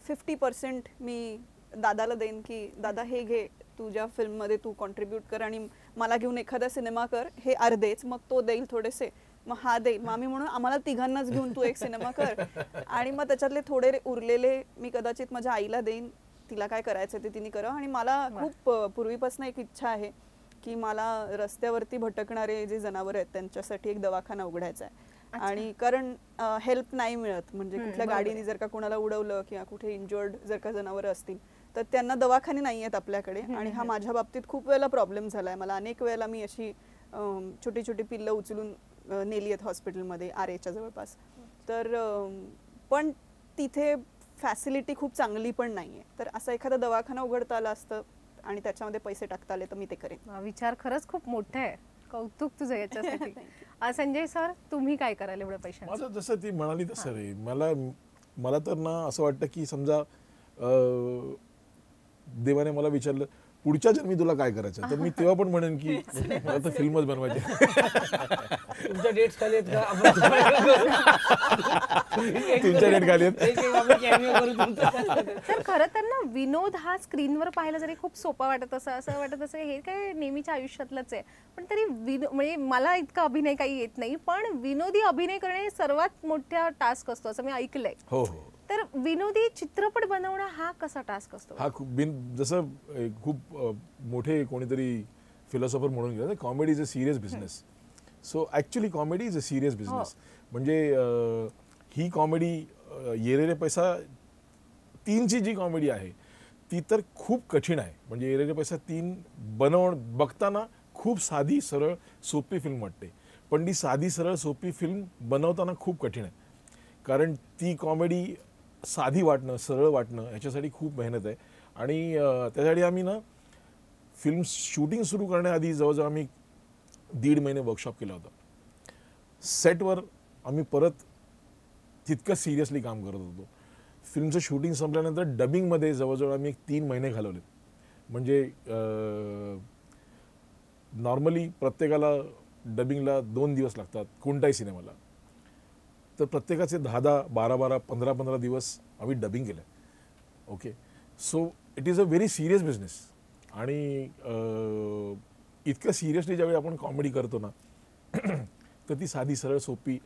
50% मी दादाला देईन की दादा हे घे, तुझ्या फिल्ममध्ये तू कॉन्ट्रीब्यूट कर आणि मला घेऊन एखादा सिनेमा कर, हे अर्धेच, मग तो देईल थोडेसे, मग हा देईल, मग आम्ही म्हणून आम्हाला तिघांनाच घेऊन तू एक सिनेमा कर, आणि मग त्याच्यातले थोडे उरलेले मी कदाचित माझ्या आईला देईन, तिला काय करायचं ते तिने करावं. आणि मला खूप पूर्वीपासून एक इच्छा आहे की मला रस्त्यावरती भटकणारे जे जनावर आहेत त्यांच्यासाठी एक दवाखाना उघडायचा आहे. आणि कारण हेल्प नाही मिळत, म्हणजे कुठल्या गाडीने जर का कोणाला उडवलं किंवा कुठे इंजर्ड जर का जनावरं असतील तर त्यांना दवाखाने नाही आहेत आपल्याकडे. आणि हा माझ्या बाबतीत खूप वेळेला प्रॉब्लेम झालाय. मला अनेक वेळेला मी अशी छोटी छोटी पिल्लं उचलून नेली आहेत हॉस्पिटलमध्ये आरेच्या जवळपास. तर पण तिथे फॅसिलिटी खूप चांगली पण नाहीये. तर असा एखादा दवाखाना उघडता आला असतं आणि त्याच्यामध्ये पैसे टाकता आले तर मी ते करेन. विचार खरंच खूप मोठा आहे, कौतुक तुझं याच्यासाठी. संजय सर, तुम्ही काय कराल एवढ्या पैशांचं? माझं जसं ती म्हणाली तसं रे, मला तर ना असं वाटतं की समजा देवाने मला विचारलं पुढच्या जन्मी तुला काय करायचं, तर मी तेव्हा पण म्हणेन की मला तर फिल्मच बनवायची. तुमच्या डेट्स खाली आहेत का? तुमच्या डेट खाली आहेत. तर खरं तर ना विनोद हा स्क्रीनवर पाहायला जरी खूप सोपा वाटत असं वाटत असं हे काय नेहमीच्या आयुष्यातलंच आहे, पण तरी म्हणजे मला इतका अभिनय काही येत नाही, पण विनोदी अभिनय करणे सर्वात मोठा टास्क असतो असं मी ऐकलंय. हो हो. तर विनोदी चित्रपट बनवणं हा कसा टास्क असतो? हा जसं खूप मोठे कोणीतरी फिलॉसॉफर म्हणून गेला, comedy is a serious business. So actually comedy is a serious business. म्हणजे ही कॉमेडी ये रे रे पैसा 3ची जी कॉमेडी आहे ती तर खूप कठीण आहे. म्हणजे ये रे रे पैसा 3 बघताना खूप साधी सरळ सोपी फिल्म वाटते, पण ती साधी सरळ सोपी फिल्म बनवताना खूप कठीण आहे. कारण ती कॉमेडी साधी वाटणं, सरळ वाटणं ह्याच्यासाठी खूप मेहनत आहे. आणि त्यासाठी आम्ही ना फिल्म शूटिंग सुरू करण्याआधी जवळजवळ आम्ही 1.5 महिने वर्कशॉप केला होता. सेटवर आम्ही परत तितकं सिरियसली काम करत होतो. फिल्मचं शूटिंग संपल्यानंतर डबिंगमध्ये जवळजवळ आम्ही 3 महिने घालवले. म्हणजे नॉर्मली प्रत्येकाला डबिंगला 2 दिवस लागतात कोणत्याही सिनेमाला, तर प्रत्येकाचे 10-10, 12-12, 15-15 दिवस आम्ही डबिंग केलं. Okay, so it is a very serious business. आणि इतकं सिरियसली ज्यावेळी आपण कॉमेडी करतो ना तर ती साधी सरळ सोपी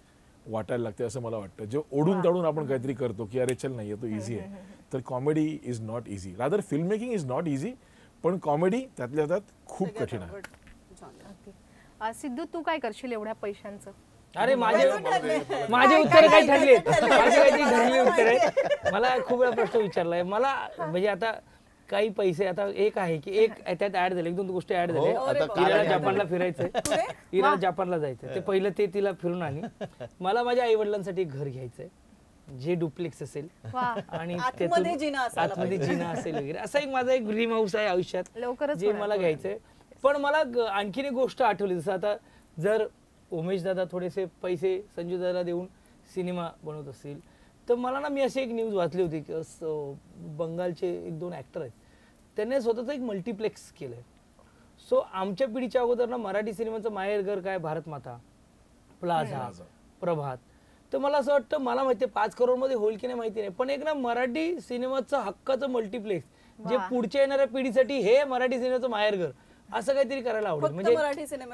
वाटायला लागते असं मला वाटतं. जे ओढून ताडून आपण काहीतरी करतो की अरे चल नाही तो इझी आहे, तर comedy is not easy. Rather film making is not easy, पण कॉमेडी त्यातल्या त्यात खूप कठीण आहे. सिद्धू, तू काय करशील एवढ्या पैशांचं? अरे माझे उत्तर काय ठरले, माझे काहीतरी ठरले उत्तर आहे. मला खूप वेळा प्रश्न विचारलाय मला, म्हणजे आता काही पैसे, आता एक आहे की एक त्यात ऍड झाले, 1-2 गोष्टी ऍड झाल्या. हिराला जापानला फिरायचंय, हिराला जापानला जायचंय, ते पहिलं ते तिला फिरून आली. मला माझ्या आई वडिलांसाठी घर घ्यायचंय जे डुप्लेक्स असेल आणि आतमध्ये जिना असेल वगैरे, असा एक माझा एक ड्रीम हाऊस आहे आयुष्यात लवकरच जे मला घ्यायचंय. पण मला आणखीन एक गोष्ट आठवली, जसं आता जर उमेश दादा थोडेसे पैसे संजू दादाला देऊन सिनेमा बनवत असतील, तर मला ना, मी अशी एक न्यूज वाचली होती की बंगालचे 1-2 ऍक्टर आहेत, त्यांनी स्वतःचं एक मल्टिप्लेक्स केलंय. सो आमच्या पिढीच्या अगोदर ना मराठी सिनेमाचं माहेरघर काय, भारत माता, प्लाझा, प्रभात. तर मला असं वाटतं, मला माहिती 5 करोड मध्ये होईल की नाही माहिती नाही, पण एक ना मराठी सिनेमाचं हक्काचं मल्टिप्लेक्स जे पुढच्या येणाऱ्या पिढीसाठी हे मराठी सिनेमाचं माहेरघर असं काहीतरी करायला आवडेल. म्हणजे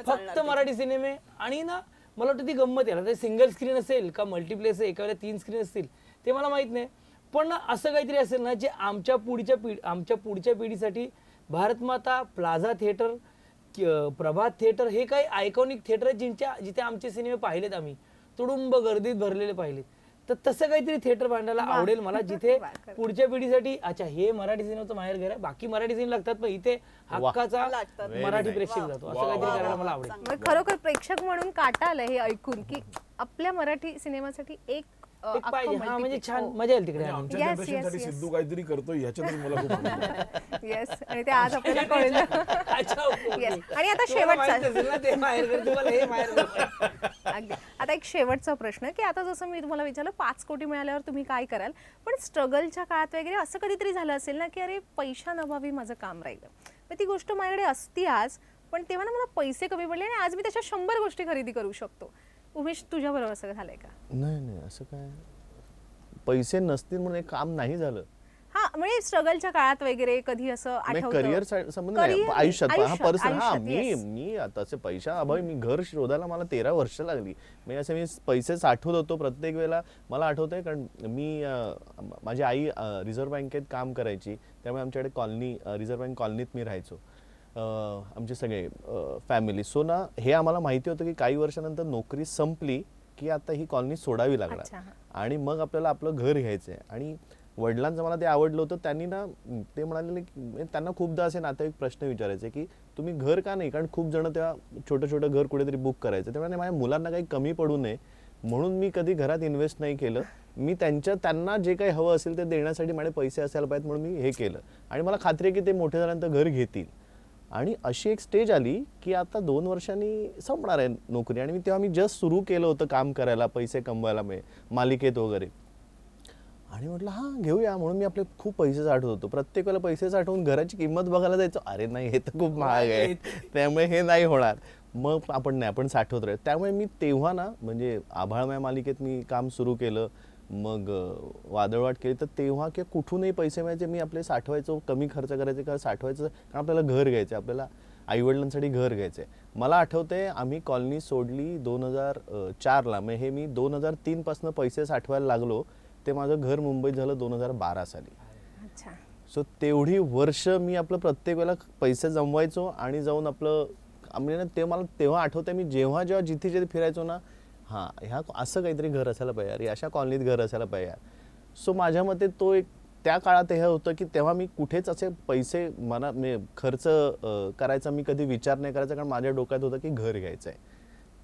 फक्त मराठी सिनेमे. आणि ना मला वाटतं ती गंमत आहे, सिंगल स्क्रीन असेल का मल्टिप्लेक्स एका वेळेला 3 स्क्रीन असतील ते मला माहित नाही, पण असं काहीतरी असेल ना जे आमच्या पुढच्या पिढीसाठी भारत माता, प्लाझा थिएटर, प्रभात थिएटर हे काही आयकॉनिक थिएटर आहेत जिथे आमचे सिनेमे पाहिलेत, आम्ही तुडुंब गर्दीत भरलेले पाहिलेत. तर तसं काहीतरी थिएटर बांधायला आवडेल मला, जिथे पुढच्या पिढीसाठी अच्छा हे मराठी सिनेमाचं माहेरघर आहे, बाकी मराठी सिनेमा लागतात पण इथे हक्काचा मराठी प्रेक्षक जातो, असं काहीतरी करायला मला आवडेल. खरोखर प्रेक्षक म्हणून काटा आलं हे ऐकून की आपल्या मराठी सिनेमासाठी एक पाहिजे. हा म्हणजे छान मजा येईल तिकडे. आमच्या जनरेशनसाठी सिद्धू काहीतरी करतोय ह्याच्यातच मला खूप आवडतं. येस, आणि ते आज आपल्याला कळलं. येस, आणि आता शेवटचा अगदी आता एक शेवटचा प्रश्न की आता जसं मी तुम्हाला विचारलं 5 कोटी मिळाल्यावर तुम्ही काय कराल, पण स्ट्रगलच्या काळात वगैरे असं कधीतरी झालं असेल ना की अरे पैशांअभावी माझं काम राहिलं, पण ती गोष्ट माझ्याकडे असती आज, पण तेव्हा ना मला पैसे कमी पडले आणि आज मी त्याच्या 100 गोष्टी खरेदी करू शकतो. उमेश, तुझ्या बरोबर असं झालंय का? नाही, असं काय पैसे नसतील म्हणून एक काम नाही झालं. हा, म्हणजे स्ट्रगलच्या काळात वगैरे कधी असं आठवतं? करिअर संबंध नाही, आयुष्यात हा पर्सन. हा मी आता असे पैशा अभावी मी घर शोधायला मला 13 वर्ष लागली. म्हणजे असे मी पैसे साठवत होतो प्रत्येक वेळेला. मला आठवतंय कारण मी माझी आई रिझर्व्ह बँकेत काम करायची, त्यामुळे आमच्याकडे कॉलनी, रिझर्व्ह बँक कॉलनीत मी राहायचो, आमचे सगळे फॅमिली. सो ना हे आम्हाला माहिती होतं की काही वर्षानंतर नोकरी संपली की आता ही कॉलनी सोडावी लागणार आणि मग आपल्याला आपलं घर घ्यायचं आहे. आणि वडिलांचं मला ते आवडलं होतं. त्यांनी ना ते म्हणाले की त्यांना खूपदा असे नातेवाईक प्रश्न विचारायचे की तुम्ही घर का नाही, कारण खूप जण तेव्हा छोटं घर कुठेतरी बुक करायचं. त्यामुळे माझ्या मुलांना काही कमी पडू नये म्हणून मी कधी घरात इन्व्हेस्ट नाही केलं. मी त्यांना जे काही हवं असेल ते देण्यासाठी माझे पैसे असायला पाहिजेत म्हणून मी हे केलं. आणि मला खात्री आहे की ते मोठे झाल्यानंतर घर घेतील. आणि अशी एक स्टेज आली की आता 2 वर्षांनी संपणार आहे नोकरी. आणि तेव्हा मी जस्ट सुरू केलं होतं काम करायला, पैसे कमवायला, मालिकेत वगैरे. आणि म्हटलं हां घेऊया म्हणून मी आपले खूप पैसे साठवत होतो. प्रत्येक वेळेला पैसे साठवून घराची किंमत बघायला जायचो, अरे नाही हे तर खूप महाग आहे त्यामुळे हे नाही होणार. मग आपण साठवत राहील. त्यामुळे मी तेव्हा ना म्हणजे आभाळमय मालिकेत मी काम सुरू केलं, मग वादळवाट केली, तर तेव्हा की कुठूनही पैसे मिळायचे मी आपले साठवायचो, कमी खर्च करायचे कारण साठवायचं, कारण आपल्याला घर घ्यायचं, आपल्याला आईवडिलांसाठी घर घ्यायचं आहे. मला आठवतंय आम्ही कॉलनी सोडली 2004ला, मग हे मी 2003 पासून पैसे साठवायला लागलो, ते माझं घर मुंबईत झालं 2012 साली. सो तेवढी वर्ष मी आपलं प्रत्येक वेळेला पैसे जमवायचो आणि जाऊन आपलं म्हणजे ते मला तेव्हा आठवतंय मी जेव्हा जिथे फिरायचो ना, हां ह्या असं काहीतरी घर असायला पाहिजे, अशा कॉलनीत घर असायला पाहिजे. सो माझ्या मते तो एक त्या काळात हे होतं की तेव्हा मी कुठेच असे पैसे खर्च करायचा मी कधी विचार नाही करायचा, कारण माझ्या डोक्यात होतं की घर घ्यायचं आहे.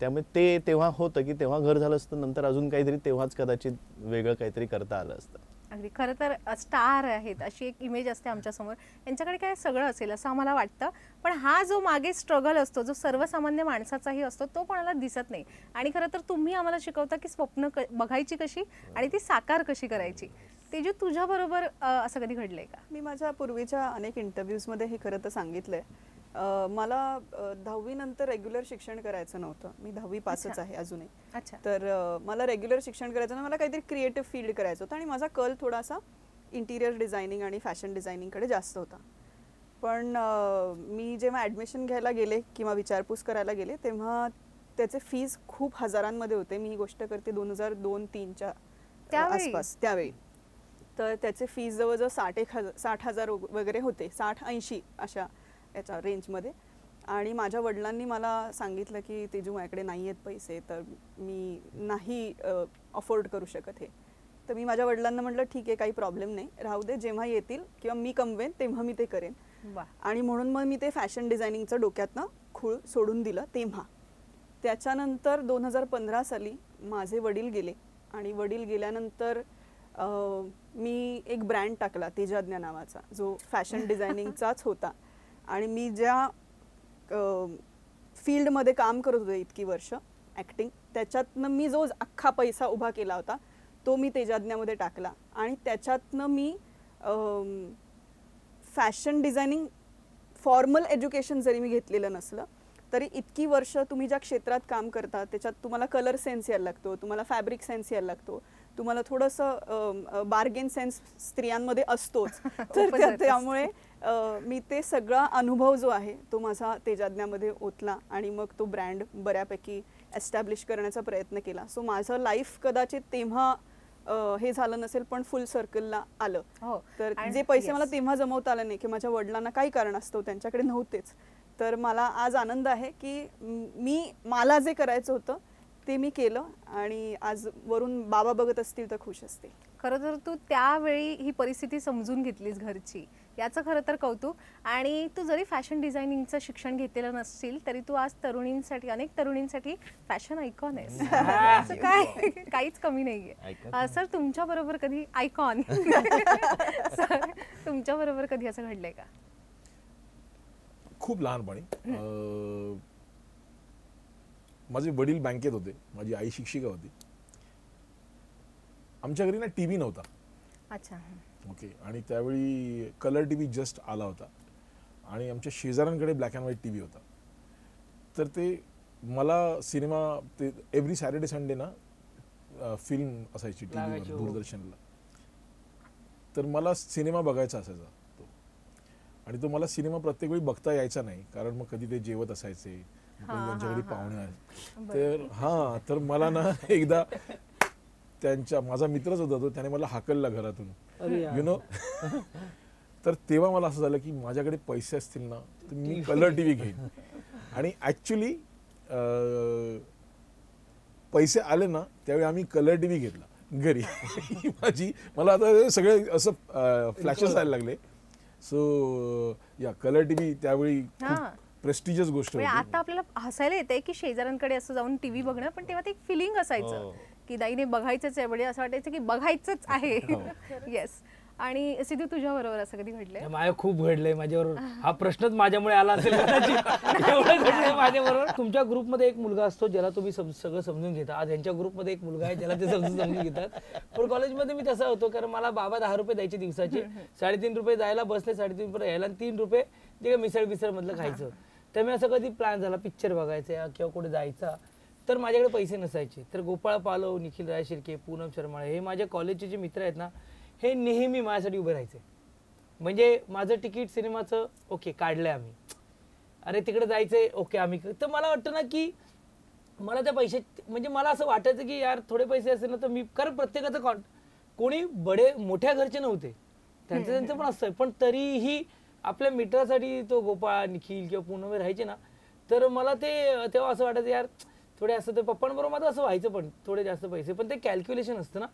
त्यामुळे ते तेव्हा होतं की तेव्हा घर झालं असतं, नंतर अजून काहीतरी तेव्हाच कदाचित वेगळं काहीतरी करता आलं असतं. अगदी खरं तर स्टार आहेत अशी एक इमेज असते आमच्यासमोर, यांच्याकडे काय सगळं असेल असं आम्हाला वाटतं, पण हा जो मागे स्ट्रगल असतो जो सर्वसामान्य माणसाचाही असतो तो कोणाला दिसत नाही. आणि खरं तर तुम्ही आम्हाला शिकवता की स्वप्न बघायची कशी आणि ती साकार कशी करायची. तेजू तुझ्याबरोबर असं कधी घडलंय का? मी माझ्या पूर्वीच्या अनेक इंटरव्ह्यूजमध्ये हे खरं तर सांगितलंय. मला 10वी नंतर रेग्युलर शिक्षण करायचं नव्हतं. मी 10वी पासच आहे अजूनही. अच्छा. तर मला रेग्युलर शिक्षण करायचं नव्हतं. मला काहीतरी क्रिएटिव्ह फील्ड करायचं होतं आणि माझा कल थोडासा इंटिरियर डिझायनिंग आणि फॅशन डिझायनिंगकडे जास्त होता. पण मी जेव्हा ॲडमिशन घ्यायला गेले किंवा विचारपूस करायला गेले तेव्हा त्याचे फीज खूप हजारांमध्ये होते. मी ही गोष्ट करते 2002-03च्या आसपास त्यावेळी. तर त्याचे फीज जवळजवळ 60,000 वगैरे होते, 60-80 अशा याच्या रेंजमध्ये. आणि माझ्या वडिलांनी मला सांगितलं की तेजू माझ्याकडे नाही आहेत पैसे, तर मी नाही अफोर्ड करू शकत हे. तर मी माझ्या वडिलांना म्हटलं ठीक आहे काही प्रॉब्लेम नाही, राहू दे, जेव्हा येतील किंवा मी कमवेन तेव्हा मी ते करेन. आणि म्हणून मग मी ते फॅशन डिझायनिंगचं डोक्यातनं खूळ सोडून दिलं तेव्हा. त्याच्यानंतर 2015 साली माझे वडील गेले आणि वडील गेल्यानंतर मी एक ब्रँड टाकला तेजाज्ञा नावाचा, जो फॅशन डिझायनिंगचाच होता. आणि मी ज्या फील्डमध्ये काम करत होते इतकी वर्ष ॲक्टिंग, त्याच्यातनं मी जो अख्खा पैसा उभा केला होता तो मी तेजाज्ञामध्ये टाकला. आणि त्याच्यातनं मी फॅशन डिझायनिंग फॉर्मल एज्युकेशन जरी मी घेतलेलं नसलं तरी इतकी वर्ष तुम्ही ज्या क्षेत्रात काम करता त्याच्यात तुम्हाला कलर सेन्स यायला लागतो, तुम्हाला फॅब्रिक सेन्स यायला लागतो, तुम्हाला थोडंसं बार्गेन सेन्स स्त्रियांमध्ये असतोच. तर त्यामुळे मी ते सगळा अनुभव जो आहे तो माझा तेजाज्ञामध्ये ओतला आणि मग तो ब्रँड बऱ्यापैकी एस्टॅब्लिश करण्याचा प्रयत्न केला. सो माझं लाईफ कदाचित तेव्हा हे झालं नसेल पण फुल सर्कलला आलं. तर जे पैसे मला तेव्हा जमवता आले नाही की माझ्या वडिलांना काही कारण असतं त्यांच्याकडे नव्हतेच, तर मला आज आनंद आहे की मला जे करायचं होतं ते मी केलं आणि आज वरून बाबा बघत असतील तर खुश असतील. खरं तर तू त्यावेळी ही परिस्थिती समजून घेतलीस घरची, याचं खरं तर कौतुक. आणि तू जरी फॅशन डिझायनिंगचं शिक्षण घेतलेलं नसशील तरी तू आज तरुणींसाठी, अनेक तरुणींसाठी फॅशन आयकॉन आहेस. असं काय काहीच कमी नाहीये. सर तुमच्या बरोबर कधी आयकॉन सर तुमच्या बरोबर कधी असं घडलंय का? खूप लहानपणी माझे वडील बँकेत होते, माझी आई शिक्षिका होती. आमच्या घरी ना टीव्ही नव्हता. अच्छा. ओके. आणि त्यावेळी कलर टीव्ही जस्ट आला होता आणि आमच्या शेजाऱ्यांकडे ब्लॅक अँड व्हाईट टीव्ही होता. तर ते मला सिनेमा, ते एव्हरी सॅटर्डे संडे ना फिल्म असायची टीव्हीवर दूरदर्शनला, तर मला सिनेमा बघायचा असायचा तो. आणि तो मला सिनेमा प्रत्येक वेळी बघता यायचा नाही, कारण मग कधी ते जेवत असायचे, त्यांच्या घरी पाहुणे आहेत. तर तर मला ना एकदा माझा मित्रच होता तो, त्याने मला हाकलला घरातून, यु नो. तर तेव्हा मला असं झालं की माझ्याकडे पैसे असतील ना तर मी कलर टीव्ही घेईन. आणि ऍक्च्युली पैसे आले ना त्यावेळी आम्ही कलर टीव्ही घेतला घरी. मला आता सगळे असं फ्लॅशेस यायला लागले. सो या कलर टीव्ही त्यावेळी प्रेस्टिजियस गोष्ट होती. आता आपल्याला हसायला येते की शेजाऱ्यांकडे असं जाऊन टीव्ही बघणं, पण तेव्हा ते एक फिलिंग असायचं की दाईने बघायचंच आहे, म्हणजे असं वाटायचं की बघायचंच आहे. येस. आणि सिद्धू तुझ्या बरोबर असं कधी घडलंय? माझ्या खूप घडलंय माझ्याबरोबर. हा प्रश्नच माझ्यामुळे आला असेल एवढं घडलंय माझ्याबरोबर. तुमच्या ग्रुपमध्ये एक मुलगा असतो ज्याला तुम्ही सगळं समजून घेता. आज यांच्या ग्रुपमध्ये एक मुलगा आहे ज्याला ते समजून घेतात. पण कॉलेजमध्ये मी तसा होतो, कारण मला बाबा 10 रुपये द्यायचे दिवसाचे, 3.5 रुपये जायला बसले, 3.5 रुपये यायला, 3 रुपये जे मिसळ मधलं खायचं. तर मी असं कधी प्लॅन झाला पिक्चर बघायचा किंवा कुठे जायचा, तर माझ्याकडे पैसे नसायचे. तर गोपाळ पालव, निखिल रायशिर्के, पूनम शर्माळे हे माझे कॉलेजचे जे मित्र आहेत ना, हे नेहमी माझ्यासाठी उभे राहायचे. म्हणजे माझं तिकीट सिनेमाचं ओके काढलंय आम्ही, अरे तिकडे जायचंय ओके आम्ही. तर मला वाटतं ना की मला त्या पैसे, म्हणजे मला असं वाटायचं की यार थोडे पैसे असेल ना तर मी, कारण प्रत्येकाचं कोणी मोठ्या घरचे नव्हते, त्यांचं पण असतं, पण तरीही आपल्या मित्रासाठी तो गोपाळ, निखिल किंवा पूनम राहायचे ना. तर मला ते तेव्हा असं वाटायचं यार थोडे असं, ते पप्पांबरोबर माझं असं व्हायचं, पण थोडे जास्त पैसे, पण ते कॅल्क्युलेशन असतं ना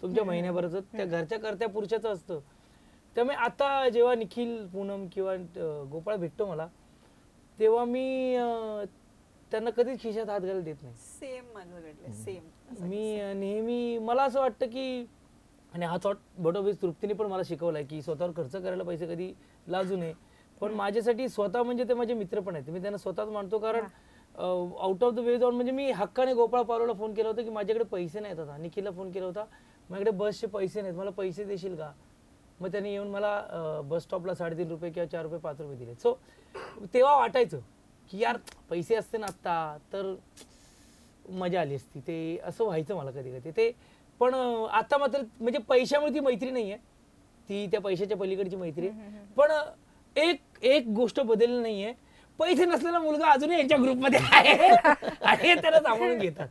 तुमच्या महिन्याभराचं, त्या घरच्या करत्या पुरुषाचं असतं. त्यामुळे आता जेव्हा निखिल, पूनम किंवा गोपाळ भेटतो मला, तेव्हा मी त्यांना कधीच खिशात हात घालायला देत नाही. सेम माझं घडलं, सेम. मी नेहमी, मला असं वाटतं की आणि हा थॉट बट ऑफ तृप्तीने पण मला शिकवलाय की स्वतःवर खर्च करायला पैसे कधी लाजू नये. पण माझ्यासाठी स्वतः म्हणजे ते माझे मित्र पण आहेत, मी त्यांना स्वतःच मानतो. कारण आउट ऑफ द वे जाऊन म्हणजे मी हक्काने गोपाळ पारोला फोन केला होता की माझ्याकडे पैसे नाहीत. आता निखिलला फोन केला होता, माझ्याकडे बसचे पैसे नाहीत, मला पैसे देशील का. मग त्यांनी येऊन मला बस स्टॉपला 3.5 रुपये किंवा 4 रुपये 5 रुपये दिले. सो तेव्हा वाटायचं की यार पैसे असते ना आत्ता तर मजा आली असती, ते असं व्हायचं मला कधी कधी ते. पण आता मात्र म्हणजे पैशामुळे ती मैत्री नाही आहे, ती त्या पैशाच्या पलीकडची मैत्री आहे. पण एक गोष्ट बदलली नाहीये, पैसे नसलेला मुलगा अजूनही यांच्या ग्रुपमध्ये आहे आणि त्याला सांभाळून घेतात.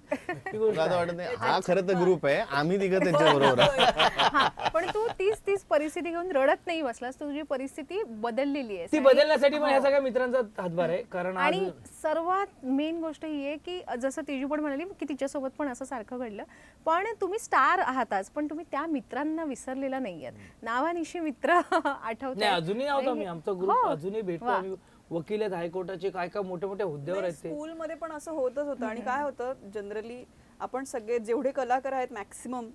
वाटत नाही हा खरं तर ग्रुप आहे, आम्ही तिघं त्यांच्या बरोबर. पण तू तीच परिस्थिती घेऊन रडत नाही बसलास, तुझी परिस्थिती बदललेली आहे. ती बदलण्यासाठी पण ह्या सगळ्या मित्रांचा हातभार आहे. कारण आणि सर्वात मेन गोष्ट ही आहे की जसं तेजू पण म्हणाली की तिच्यासोबत पण असं सारखं घडलं, पण तुम्ही स्टार आहातच, पण तुम्ही त्या मित्रांना विसरलेला नाहीयेत. नावानिशी मित्र आठवतात. नाही अजूनही आहोत आम्ही, आमचा ग्रुप अजूनही भेटतो आम्ही. वकील आहेत हायकोर्टाचे, काय काय मोठ्या मोठ्या हुद्द्यावर आहेत ते. स्कूलमध्ये पण असं होतच होतं. आणि काय होतं जनरली आपण सगळे जेवढे कलाकार आहेत मॅक्सिमम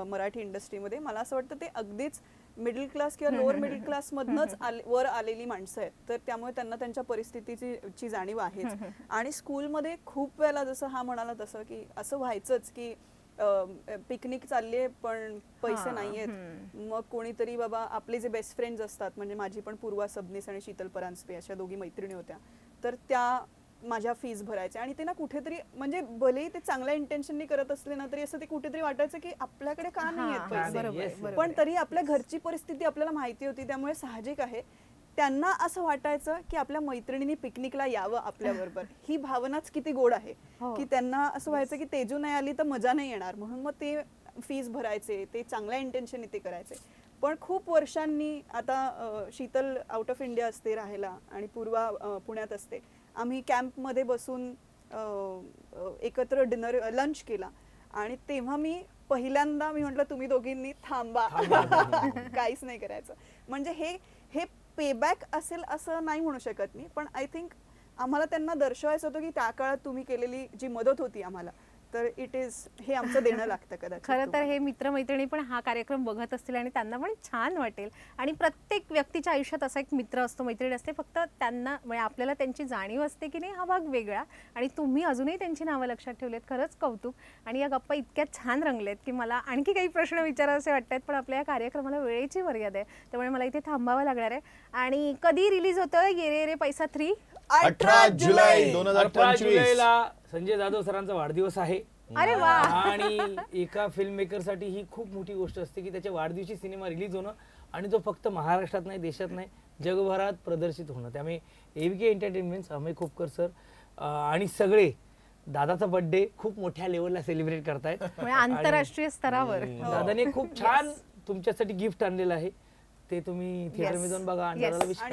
मराठी इंडस्ट्रीमध्ये, मला असं वाटतं ते अगदीच मिडल क्लास किंवा लोअर मिडल क्लास मधनच वर आलेली माणसं आहेत. तर त्यामुळे त्यांना त्यांच्या परिस्थितीची जाणीव आहेच. आणि स्कूलमध्ये खूप वेळेला जसं हा म्हणाला तसं की असं व्हायचंच की पिकनिक चाललीये पण पैसे नाहीयेत. मग कोणीतरी बाबा आपले जे बेस्ट फ्रेंड्स असतात, म्हणजे माझी पण पूर्वा सबनीस आणि शीतल परांजपे अशा दोघी मैत्रिणी होत्या, तर त्या माझ्या फीस भरायच्या. आणि ते ना कुठेतरी म्हणजे भलेही ते चांगल्या इंटेन्शननी करत असले ना तरी असं ते कुठेतरी वाटायचं की आपल्याकडे का नाही आहेत पैसे. पण तरी आपल्या घरची परिस्थिती आपल्याला माहिती होती, त्यामुळे साहजिक आहे त्यांना असं वाटायचं की आपल्या मैत्रिणींनी पिकनिकला यावं आपल्याबरोबर. ही भावनाच किती गोड आहे की त्यांना असं व्हायचं की तेजू नाही आली तर मजा नाही येणार, म्हणून मग ते फीस भरायचे, ते चांगल्या इंटेन्शनने ते करायचे. पण खूप वर्षांनी आता शीतल आउट ऑफ इंडिया असते राहायला आणि पूर्वा पुण्यात असते. आम्ही कॅम्पमध्ये बसून एकत्र डिनर लंच केला आणि तेव्हा मी पहिल्यांदा म्हटलं तुम्ही दोघींनी थांबा, काहीच नाही करायचं. म्हणजे हे पेबॅक असेल असं नाही म्हणू शकत मी, पण आय थिंक आम्हाला त्यांना दर्शवायचं होतं की त्या काळात तुम्ही केलेली जी मदत होती आम्हाला, तर इट इज हे आमचं देणं लागतं कदाचित. खरं तर हे मित्रमैत्रिणी पण हा कार्यक्रम बघत असतील आणि त्यांना पण छान वाटेल. आणि प्रत्येक व्यक्तीच्या आयुष्यात असा एक मित्र असतो, मैत्रीण असते, फक्त त्यांना म्हणजे आपल्याला त्यांची जाणीव असते की नाही हा भाग वेगळा. आणि तुम्ही अजूनही त्यांची नावं लक्षात ठेवलेत, खरंच कौतुक. आणि या गप्पा इतक्या छान रंगलेत की मला आणखी काही प्रश्न विचारायचे वाटतात, पण आपल्या या कार्यक्रमाला वेळेची मर्यादा आहे, त्यामुळे मला इथे थांबावं लागणार आहे. आणि कधी रिलीज होतं ये रे रे पैसा 3? 18 जुलै 18 2025 जुलैला संजय जाधव सरांचा वाढदिवस आहे. अरे वा. आणि एका फिल्म मेकर साठी ही खूप मोठी गोष्ट असते की त्याच्या वाढदिवशी सिनेमा रिलीज होणं, आणि तो फक्त महाराष्ट्रात नाही, देशात नाही, जगभरात प्रदर्शित होणं. त्यामुळे एव्हीके एंटरटेनमेंट्स, अमेय खोपकर सर आणि सगळे दादाचा बर्थडे खूप मोठ्या लेवलला सेलिब्रेट करतायत, आंतरराष्ट्रीय स्तरावर. दादाने खूप छान तुमच्यासाठी गिफ्ट आणलेलं आहे, ते तुम्ही थिएटर मध्ये जाऊन बघा. आणि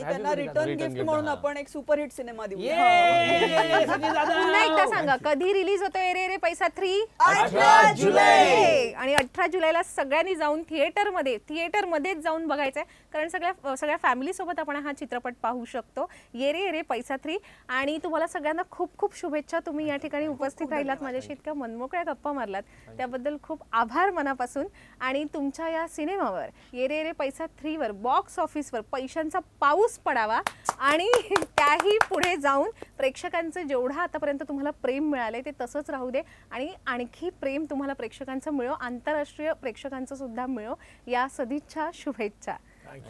त्यांना रिटर्न गिफ्ट म्हणून आपण एक सुपरहिट सिनेमा देऊ. पुन्हा एकदा सांगा कधी रिलीज होतो ये रे रे पैसा 3? 18 जुलै. आणि 18 जुलैला सगळ्यांनी जाऊन थिएटरमध्येच जाऊन बघायचंय, कारण सगळ्या फॅमिली सोबत आपण हा चित्रपट पाहू शकतो, ये रे रे पैसा 3. आणि तुम्हाला सगळ्यांना खूप खूप शुभेच्छा. तुम्ही या ठिकाणी उपस्थित राहिलात, माझ्याशी इतक्या मनमोकळ्या गप्पा मारलात, त्याबद्दल खूप आभार मनापासून. आणि तुमच्या या सिनेमावर ये रे रे पैसा 3 बॉक्स ऑफिसवर पैशांचा पाऊस पडावा आणि त्याही पुढे जाऊन प्रेक्षकांचं जेवढं आतापर्यंत तुम्हाला प्रेम मिळालंय ते तसंच राहू दे, आणि आणखी प्रेम तुम्हाला प्रेक्षकांचं मिळो, आंतरराष्ट्रीय प्रेक्षकांचं सुद्धा मिळो, या सदिच्छा, शुभेच्छा.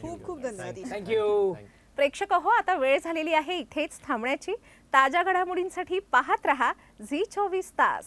खूप खूप धन्यवाद. थँक्यू. प्रेक्षक हो, आता वेळ झालेली आहे इथेच थांबण्याची. ताज्या घडामोडींसाठी पाहत रहा झी 24 तास.